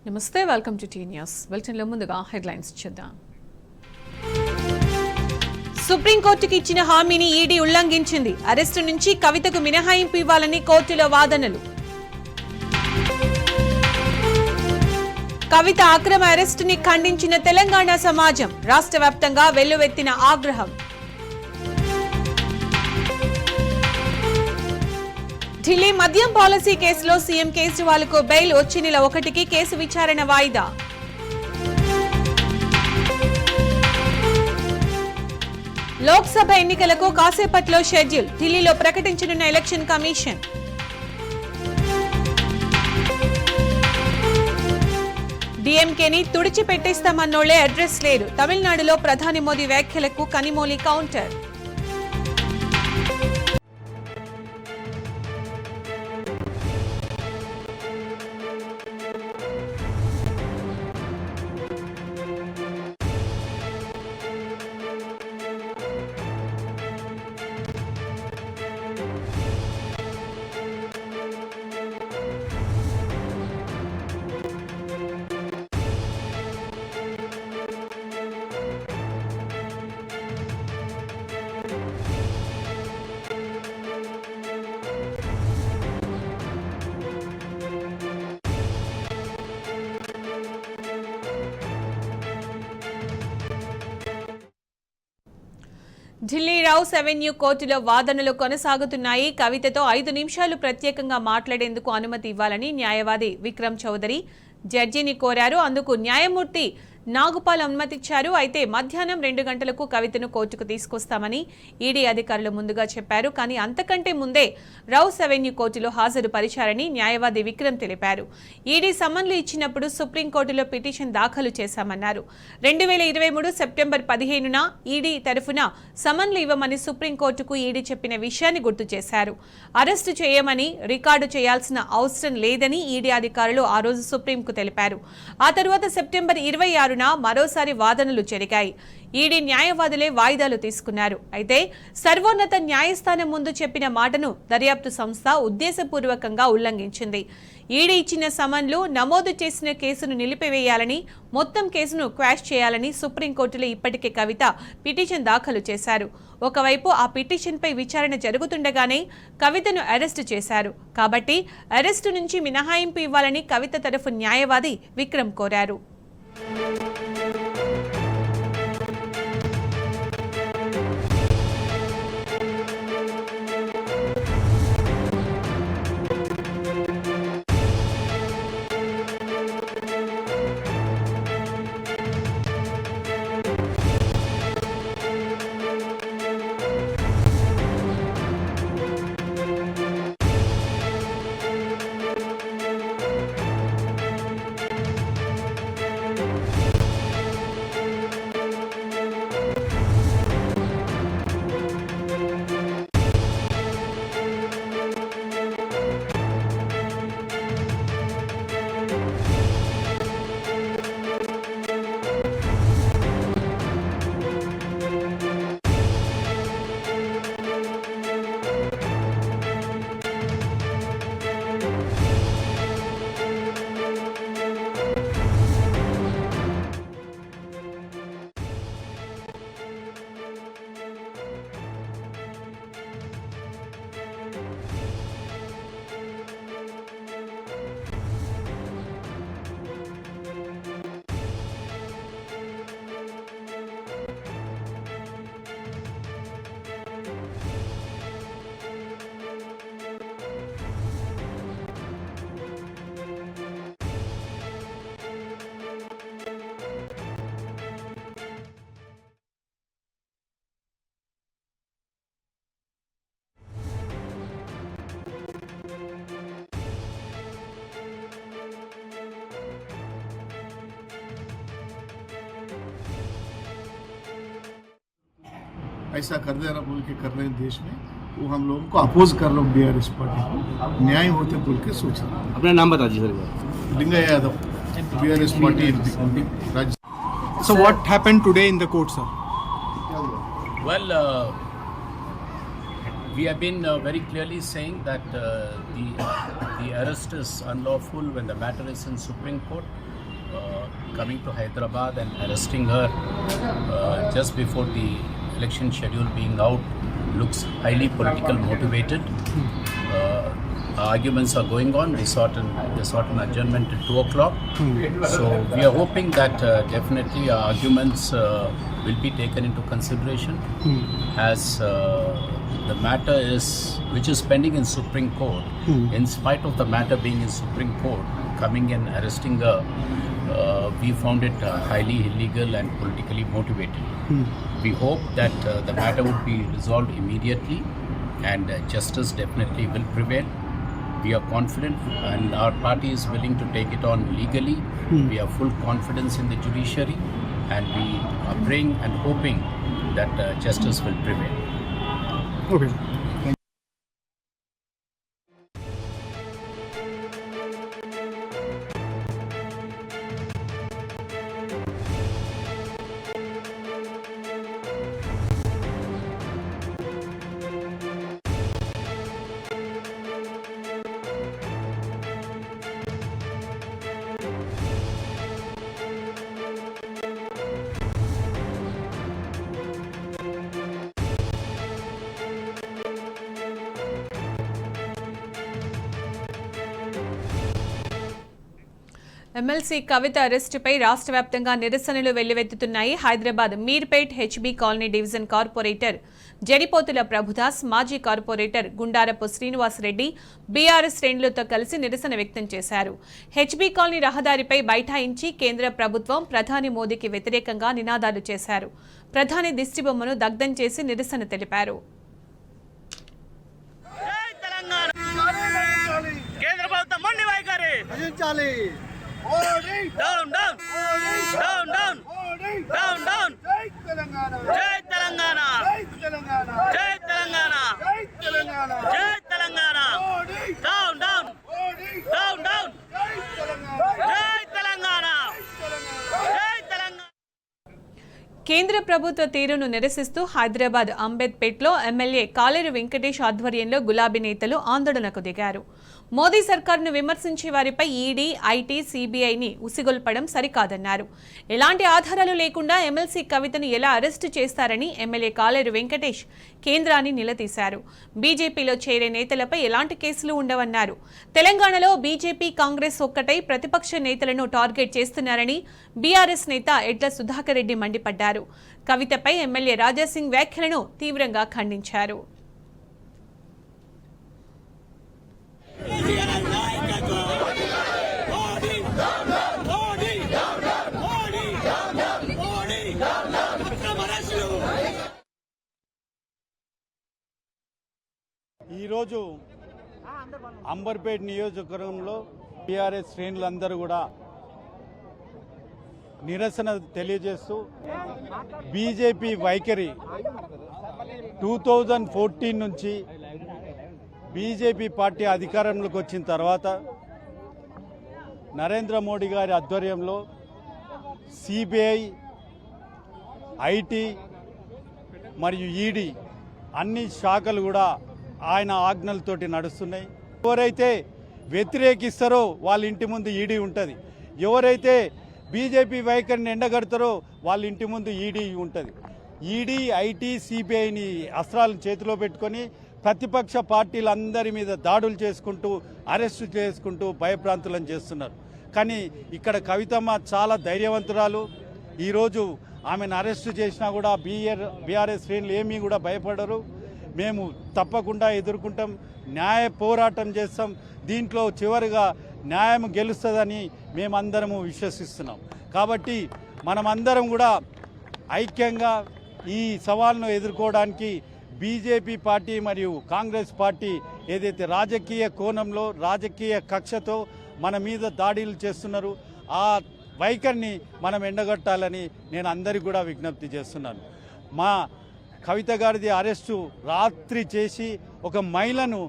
నమస్తే, welcome to tea news. బులెటిన్లో ముందుగా హెడ్లైన్స్ చూద్దాం. సుప్రీంకోర్టుకి ఇచ్చిన హామీని ఈడీ ఉల్లంఘించింది. అరెస్టు నుంచి కవితకు మినహాయింపు ఇవ్వాలని కోర్టులో వాదనలు. కవిత అక్రమ అరెస్టుని ఖండించిన తెలంగాణ సమాజం. రాష్ట్ర వ్యాప్తంగా వెల్లువెత్తిన ఆగ్రహం. ఢిల్లీ మద్యం పాలసీ కేసులో సీఎం కేజ్రీవాల్కు బెయిల్. వచ్చే నెల 1కి కేసు విచారణ వాయిదా. లోక్సభ ఎన్నికలకు కాసేపట్లో షెడ్యూల్. ఢిల్లీలో ప్రకటించనున్న ఎలక్షన్ కమిషన్. డీఎంకేని తుడిచిపెట్టేస్తామన్నోళ్లే అడ్రస్ లేరు. తమిళనాడులో ప్రధాని మోదీ వ్యాఖ్యలకు Kanimozhi counter. Delhi rows avenue కోర్టులో వాదనలు కొనసాగుతున్నాయి. కవితతో 5 నిమిషాలు ప్రత్యేకంగా మాట్లాడేందుకు అనుమతి ఇవ్వాలని న్యాయవాది విక్రమ్ చౌదరి జడ్జిని కోరారు. అందుకు న్యాయమూర్తి నాగుపాల్ అనుమతిచ్చారు. అయితే మధ్యాహ్నం 2 గంటలకు కవితను కోర్టుకు తీసుకొస్తామని ఈడీ అధికారులు ముందుగా చెప్పారు. కానీ అంతకంటే ముందే రౌస్ అవెన్యూ కోర్టులో హాజరుపరిచారని న్యాయవాది విక్రమ్ తెలిపారు. ఈడీ సమన్లు ఇచ్చినప్పుడు సుప్రీంకోర్టులో పిటిషన్ దాఖలు చేశామన్నారు. 2023 సెప్టెంబర్ 15న ఈడీ తరఫున సమన్లు ఇవ్వమని సుప్రీంకోర్టుకు ఈడీ చెప్పిన విషయాన్ని గుర్తు చేశారు. అరెస్టు చేయమని రికార్డు చేయాల్సిన అవసరం లేదని ఈడీ అధికారులు ఆ రోజు సుప్రీంకు తెలిపారు. ఆ తరువాత సెప్టెంబర్ 26న మరోసారి వాదనలు జరిగాయి. ఈడీ న్యాయవాదులే వాయిదాలు తీసుకున్నారు. అయితే సర్వోన్నత న్యాయస్థానం ముందు చెప్పిన మాటను దర్యాప్తు సంస్థ ఉద్దేశపూర్వకంగా ఉల్లంఘించింది. ఈడీ ఇచ్చిన సమన్లు నమోదు చేసిన కేసును నిలిపివేయాలని, మొత్తం కేసును క్వాష్ చేయాలని సుప్రీంకోర్టులో ఇప్పటికే కవిత పిటిషన్ దాఖలు చేశారు. ఒకవైపు ఆ పిటిషన్పై విచారణ జరుగుతుండగానే కవితను అరెస్టు చేశారు. కాబట్టి అరెస్టు నుంచి మినహాయింపు ఇవ్వాలని కవిత తరఫు న్యాయవాది విక్రమ్ కోరారు. ऐसा कर देना बोल के कर रहे हैं देश में, वो हम लोगों को अपोज कर लो बीआरएस पार्टी को, न्याय होते बोल के सोच रहे हैं. अपना नाम बता दीजिए सर. लिंगा यादव, बीआरएस पार्टी राज्य. So what happened today in the court, sir? Well, We have been very clearly saying that the arrest is unlawful when the matter is in Supreme Court. Coming to Hyderabad and arresting her just before the election schedule being out looks highly political motivated. Arguments are going on. They sought an adjournment at 2 o'clock. So we are hoping that definitely our arguments will be taken into consideration as the matter which is pending in Supreme Court. In spite of the matter being in Supreme Court, coming and arresting her, we found it highly illegal and politically motivated. We hope that the matter would be resolved immediately and justice definitely will prevail. We are confident and our party is willing to take it on legally. We have full confidence in the judiciary and we are praying and hoping that justice will prevail. Okay. MLC కవిత అరెస్టుపై రాష్ట్ర వ్యాప్తంగా నిరసనలు వెల్లువెత్తుతున్నాయి. Hyderabad Meerpet HB colony division corporator జడిపోతుల Prabhudas, మాజీ corporator Gundarapu Srinivasa Reddy BRS శ్రేణులతో కలిసి నిరసన వ్యక్తం చేశారు. HB colony రహదారిపై బైఠాయించి కేంద్ర ప్రభుత్వం ప్రధాని మోదీకి వ్యతిరేకంగా నినాదాలు చేశారు. ప్రధాని దిష్టిబొమ్మను దగ్ధం చేసి నిరసన తెలిపారు. Down, down, down, down, down, down. Jai Telangana, Jai Telangana, Jai Telangana, Jai Telangana, Jai Telangana, Jai Telangana. Down, down, down, down. Jai Telangana, Jai Telangana, Jai Telangana. కేంద్ర ప్రభుత్వ తీరును నిరసిస్తూ హైదరాబాద్ అంబేద్పేట్లో ఎమ్మెల్యే కాలేరు వెంకటేష్ ఆధ్వర్యంలో గులాబీ నేతలు ఆందోళనకు దిగారు. మోదీ సర్కారును విమర్శించే వారిపై ఈడీ, ఐటీ, సీబీఐని ఉసిగొల్పడం సరికాదన్నారు. ఎలాంటి ఆధారాలు లేకుండా ఎమ్మెల్సీ కవితను ఎలా అరెస్టు చేస్తారని ఎమ్మెల్యే కాలేరు వెంకటేష్ కేంద్రాన్ని నిలదీశారు. బీజేపీలో చేరే నేతలపై ఎలాంటి కేసులు ఉండవన్నారు. తెలంగాణలో బీజేపీ, కాంగ్రెస్ ఒక్కటై ప్రతిపక్ష నేతలను టార్గెట్ చేస్తున్నారని బీఆర్ఎస్ నేత ఎడ్ల సుధాకర్ రెడ్డి మండిపడ్డారు. కవితపై ఎమ్మెల్యే రాజాసింగ్ వ్యాఖ్యలను తీవ్రంగా ఖండించారు. ఈరోజు అంబర్పేట్ నియోజకవర్గంలో టీఆర్ఎస్ శ్రేణులందరూ కూడా నిరసన తెలియజేస్తూ బీజేపీ వైఖరి 2014 నుంచి బీజేపీ పార్టీ అధికారంలోకి వచ్చిన తర్వాత నరేంద్ర మోడీ గారి ఆధ్వర్యంలో సిబిఐ, ఐటీ మరియు ఈడీ అన్ని శాఖలు కూడా ఆయన ఆజ్ఞలతోటి నడుస్తున్నాయి. ఎవరైతే వ్యతిరేకిస్తారో వాళ్ళ ఇంటి ముందు ఈడీ ఉంటుంది, ఎవరైతే బీజేపీ వైఖరిని ఎండగడతారో వాళ్ళ ఇంటి ముందు ఈడీ ఉంటుంది. ఈడీ, ఐటీ, సిబిఐని అస్త్రాలను చేతిలో పెట్టుకొని ప్రతిపక్ష పార్టీలందరి మీద దాడులు చేసుకుంటూ, అరెస్టు చేసుకుంటూ భయభ్రాంతులను చేస్తున్నారు. కానీ ఇక్కడ కవితమ్మ చాలా ధైర్యవంతురాలు. ఈరోజు ఆమెను అరెస్టు చేసినా కూడా బీఆర్ఎస్ శ్రేణులు ఏమీ కూడా భయపడరు. మేము తప్పకుండా ఎదుర్కొంటాం, న్యాయ పోరాటం చేస్తాం. దీంట్లో చివరిగా న్యాయం గెలుస్తుందని మేమందరము విశ్వసిస్తున్నాం. కాబట్టి మనమందరం కూడా ఐక్యంగా ఈ సవాల్ను ఎదుర్కోవడానికి బీజేపీ పార్టీ మరియు కాంగ్రెస్ పార్టీ ఏదైతే రాజకీయ కోణంలో, రాజకీయ కక్షతో మన మీద దాడులు చేస్తున్నారు, ఆ వైఖరిని మనం ఎండగట్టాలని నేను అందరికీ కూడా విజ్ఞప్తి చేస్తున్నాను. మా కవిత గారిది అరెస్టు రాత్రి చేసి ఒక మహిళను,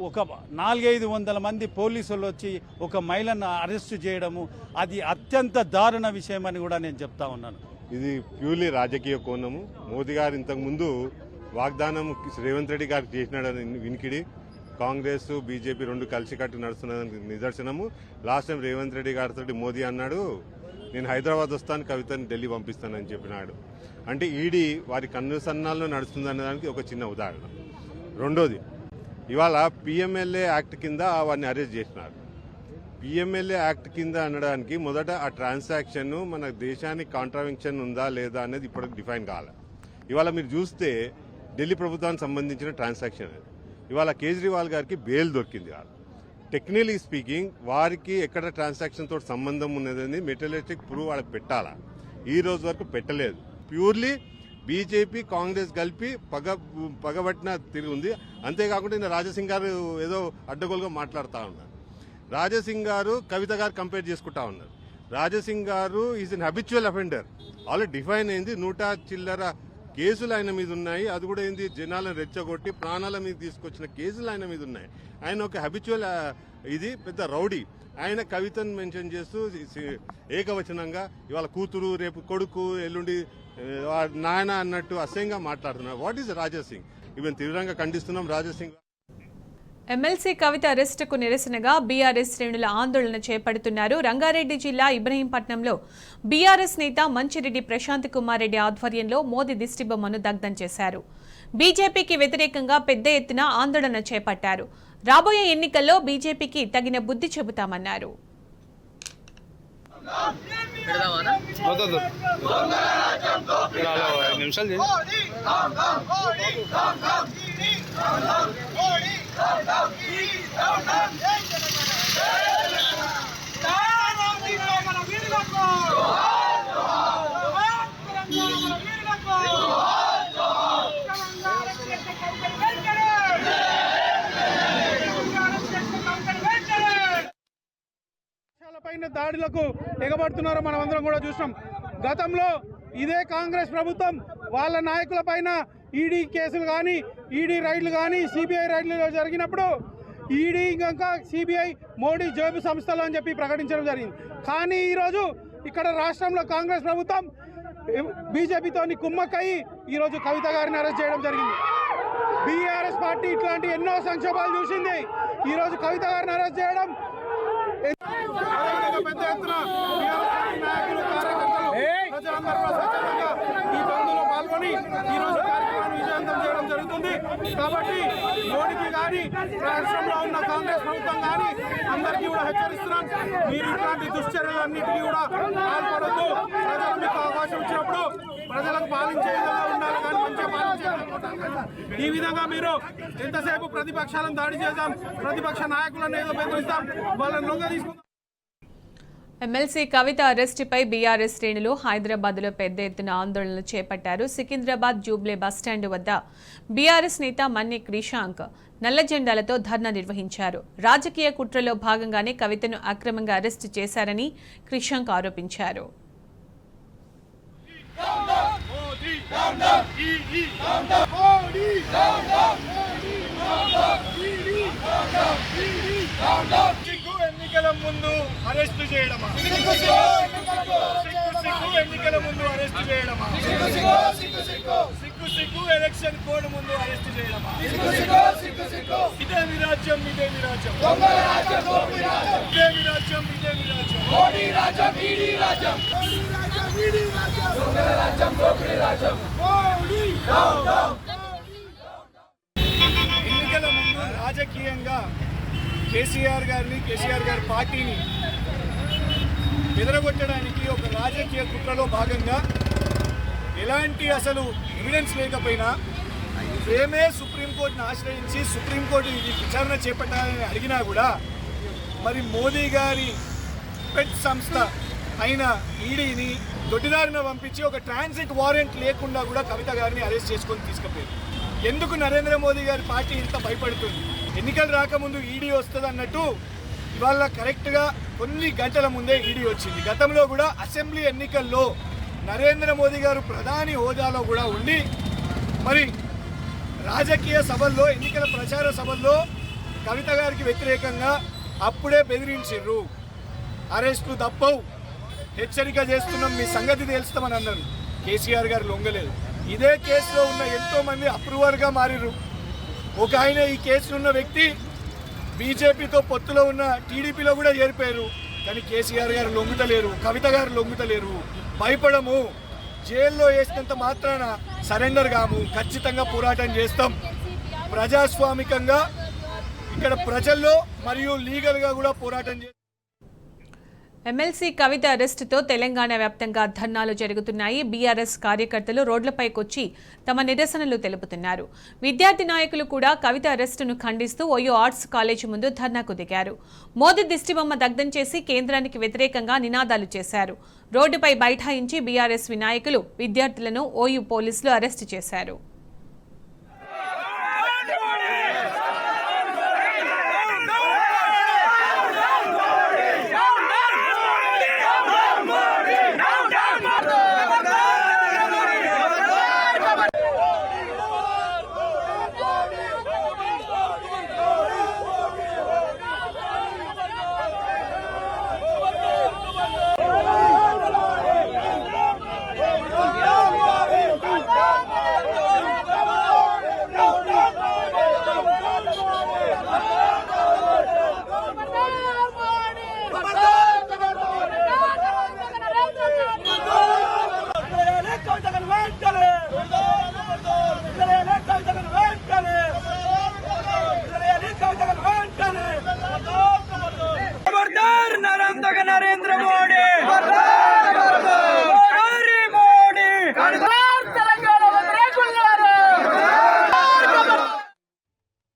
ఒక 400-500 మంది పోలీసులు వచ్చి ఒక మహిళను అరెస్టు చేయడము అది అత్యంత దారుణ విషయం అని కూడా నేను చెప్తా ఉన్నాను. ఇది ప్యూర్లీ రాజకీయ కోణము. మోదీ గారు ఇంతకుముందు వాగ్దానం రేవంత్ రెడ్డి గారికి చేసినాడని వినికిడి కాంగ్రెస్ బీజేపీ రెండు కలిసికట్టు నడుస్తున్నదని నిదర్శనము. లాస్ట్ టైం రేవంత్ రెడ్డి గారితో మోదీ అన్నాడు నేను హైదరాబాద్ వస్తాను, కవితని ఢిల్లీ పంపిస్తానని చెప్పినాడు. అంటే ఈడీ వారి కన్నుసన్నాల్లో నడుస్తుందనే దానికి ఒక చిన్న ఉదాహరణ. రెండోది, ఇవాళ పిఎంఎల్ఏ యాక్ట్ కింద వారిని అరెస్ట్ చేసినారు. పిఎంఎల్ఏ యాక్ట్ కింద అనడానికి మొదట ఆ ట్రాన్సాక్షన్ మన దేశానికి కాంట్రావెన్షన్ ఉందా లేదా అనేది ఇప్పటికి డిఫైన్ కావాలి. ఇవాళ మీరు చూస్తే ఢిల్లీ ప్రభుత్వానికి సంబంధించిన ట్రాన్సాక్షన్ అది. ఇవాళ కేజ్రీవాల్ గారికి బెయిల్ దొరికింది. టెక్నికలీ స్పీకింగ్ వారికి ఎక్కడ ట్రాన్సాక్షన్ తోటి సంబంధం ఉన్నదని మెటీరియలిస్టిక్ ప్రూవ్ వాళ్ళకి పెట్టాలా. ఈ రోజు వరకు పెట్టలేదు. ప్యూర్లీ బీజేపీ కాంగ్రెస్ కలిపి పగబట్టిన తిరిగి ఉంది. అంతేకాకుండా ఈయన రాజసింగ్ గారు ఏదో అడ్డగోలుగా మాట్లాడుతూ ఉన్నారు. రాజసింగ్ గారు కవిత గారు కంపేర్ చేసుకుంటా ఉన్నారు. రాజసింగ్ గారు is an habitual offender. Already define అయింది. 100 చిల్లర కేసులు ఆయన మీద ఉన్నాయి. అది కూడా ఏంది జనాలను రెచ్చగొట్టి ప్రాణాల మీద తీసుకొచ్చిన కేసులు ఆయన మీద ఉన్నాయి. ఆయన ఒక హ్యాబిచువల్ ఇది పెద్ద రౌడీ. ఆయన కవితను మెన్షన్ చేస్తూ ఏకవచనంగా ఇవాళ కూతురు రేపు కొడుకు ఎల్లుండి నాయన అన్నట్టు అసహ్యంగా మాట్లాడుతున్నారు. What is Rajasingh? ఇవన్నీ తీవ్రంగా ఖండిస్తున్నాం. రాజాసింగ్ ఎమ్మెల్సీ కవిత అరెస్టుకు నిరసనగా బీఆర్ఎస్ శ్రేణుల ఆందోళన చేపడుతున్నారు. రంగారెడ్డి జిల్లా ఇబ్రహీంపట్నంలో బీఆర్ఎస్ నేత మంచిరెడ్డి ప్రశాంత్ కుమార్ రెడ్డి ఆధ్వర్యంలో మోదీ దిష్టిబొమ్మను దగ్ధం చేశారు. బీజేపీకి వ్యతిరేకంగా పెద్ద ఎత్తున ఆందోళన చేపట్టారు. రాబోయే ఎన్నికల్లో బీజేపీకి తగిన బుద్ధి చెబుతామన్నారు. పైన దాడులకు ఎగబడుతున్నారో మనం అందరం కూడా చూసాం. గతంలో ఇదే కాంగ్రెస్ ప్రభుత్వం వాళ్ళ నాయకుల పైన ఈడీ కేసులు కానీ ఈడీ రైడ్లు కానీ సిబిఐ రైడ్లు జరిగినప్పుడు ఈడీ ఇంకా సిబిఐ మోడీ జేబు సంస్థలు అని చెప్పి ప్రకటించడం జరిగింది. కానీ ఈరోజు ఇక్కడ రాష్ట్రంలో కాంగ్రెస్ ప్రభుత్వం బీజేపీతో కుమ్మక్కయి ఈరోజు కవిత గారిని అరెస్ట్ చేయడం జరిగింది. బీఆర్ఎస్ పార్టీ ఇట్లాంటి ఎన్నో సంక్షోభాలు చూసింది. ఈరోజు కవిత గారిని అరెస్ట్ చేయడం పెద్ద ఎత్తున నాయకులు కార్యకర్తలు ప్రజలందరూ స్వచ్ఛందంగా ఈ బంద్లో పాల్గొని ఈరోజు కార్యక్రమాన్ని విజయవంతం చేయడం జరుగుతుంది. కాబట్టి మోడీకి కానీ రాష్ట్రంలో ఉన్న కాంగ్రెస్ ప్రభుత్వం కానీ అందరికీ కూడా హెచ్చరిస్తున్నాం, మీరు ఇట్లాంటి దుశ్చర్యలన్నింటినీ కూడా పాల్పడద్దు. ప్రజలు మీకు అవకాశం ఇచ్చినప్పుడు ప్రజలకు పాలించే విధంగా ఉండాలి, కానీ మంచిగా పాలించే ఈ విధంగా మీరు ఎంతసేపు ప్రతిపక్షాలను దాడి చేద్దాం, ప్రతిపక్ష నాయకులను ఏదో బెదిరిస్తాం, వాళ్ళని లొంగ తీసుకుంటాం. ఎమ్మెల్సీ కవిత అరెస్టుపై బీఆర్ఎస్ శ్రేణులు హైదరాబాద్లో పెద్ద ఎత్తున ఆందోళనలు చేపట్టారు. సికింద్రాబాద్ జూబ్లీ బస్టాండ్ వద్ద బీఆర్ఎస్ నేత మన్ని క్రిషాంక్ నల్ల జెండాలతో ధర్నా నిర్వహించారు. రాజకీయ కుట్రలో భాగంగానే కవితను అక్రమంగా అరెస్టు చేశారని క్రిషాంక్ ఆరోపించారు. ఎన్నికల ముందు అరెస్టు చేయడమా? ఎన్నికల ముందు అరెస్టు చేయడమా? సిగ్గు ఎలక్షన్ కోడ్ ముందు అరెస్టు చేయడమా? ఇదే మీ రాజ్యం, ఇదే మీ రాజ్యం, ఇదే మీ రాజ్యం, ఇదే మీ రాజ్యం. మోడీ రాజ్యం, ఈడీ రాజ్యం, ఎన్నికల ముందు రాజకీయంగా కేసీఆర్ గారి పార్టీని ఎదరగొట్టడానికి ఒక రాజకీయ కుట్రలో భాగంగా ఎలాంటి అసలు ఎవిడెన్స్ లేకపోయినా మేమే సుప్రీంకోర్టును ఆశ్రయించి సుప్రీంకోర్టు విచారణ చేపట్టాలని అడిగినా కూడా మరి మోదీ గారి పెట్ సంస్థ అయిన ఈడీని దొడ్డిదారిన పంపించి ఒక ట్రాన్సిట్ వారెంట్ లేకుండా కూడా కవిత గారిని అరెస్ట్ చేసుకొని తీసుకుపోయారు. ఎందుకు నరేంద్ర మోదీ గారి పార్టీ ఇంత భయపడుతుంది? ఎన్నికలు రాకముందు ఈడీ వస్తుంది అన్నట్టు ఇవాళ కరెక్ట్గా కొన్ని గంటల ముందే ఈడీ వచ్చింది. గతంలో కూడా అసెంబ్లీ ఎన్నికల్లో నరేంద్ర మోదీ గారు ప్రధాని హోదాలో కూడా ఉండి మరి రాజకీయ సభల్లో ఎన్నికల ప్రచార సభల్లో కవిత గారికి వ్యతిరేకంగా అప్పుడే బెదిరించారు. అరెస్టులు తప్పవు, హెచ్చరిక చేస్తున్నాం, మీ సంగతి తెలుస్తామని అన్నారు. కేసీఆర్ గారు లొంగలేదు. ఇదే కేసులో ఉన్న ఎంతో మంది అప్రూవర్గా మారిరు. ఒక ఆయన ఈ కేసులో ఉన్న వ్యక్తి బీజేపీతో పొత్తులో ఉన్న టీడీపీలో కూడా చేరిపోయారు. కానీ కేసీఆర్ గారు లొంగుతలేరు, కవిత గారు లొంగుతలేరు. భయపడము, జైల్లో వేసినంత మాత్రాన సరెండర్ కాము, ఖచ్చితంగా పోరాటం చేస్తాం. ప్రజాస్వామికంగా ఇక్కడ ప్రజల్లో మరియు లీగల్గా కూడా పోరాటం చేస్తాం. ఎమ్మెల్సీ కవిత అరెస్టుతో తెలంగాణ వ్యాప్తంగా ధర్నాలు జరుగుతున్నాయి. బీఆర్ఎస్ కార్యకర్తలు రోడ్లపైకొచ్చి తమ నిరసనలు తెలుపుతున్నారు. విద్యార్థి నాయకులు కూడా కవిత అరెస్టును ఖండిస్తూ ఓయూ ఆర్ట్స్ కాలేజీ ముందు ధర్నాకు దిగారు. మోదీ దిష్టిబొమ్మ దగ్ధం చేసి కేంద్రానికి వ్యతిరేకంగా నినాదాలు చేశారు. రోడ్డుపై బైఠాయించి బీఆర్ఎస్ నాయకులు విద్యార్థులను ఓయూ పోలీసులు అరెస్టు చేశారు. కవిత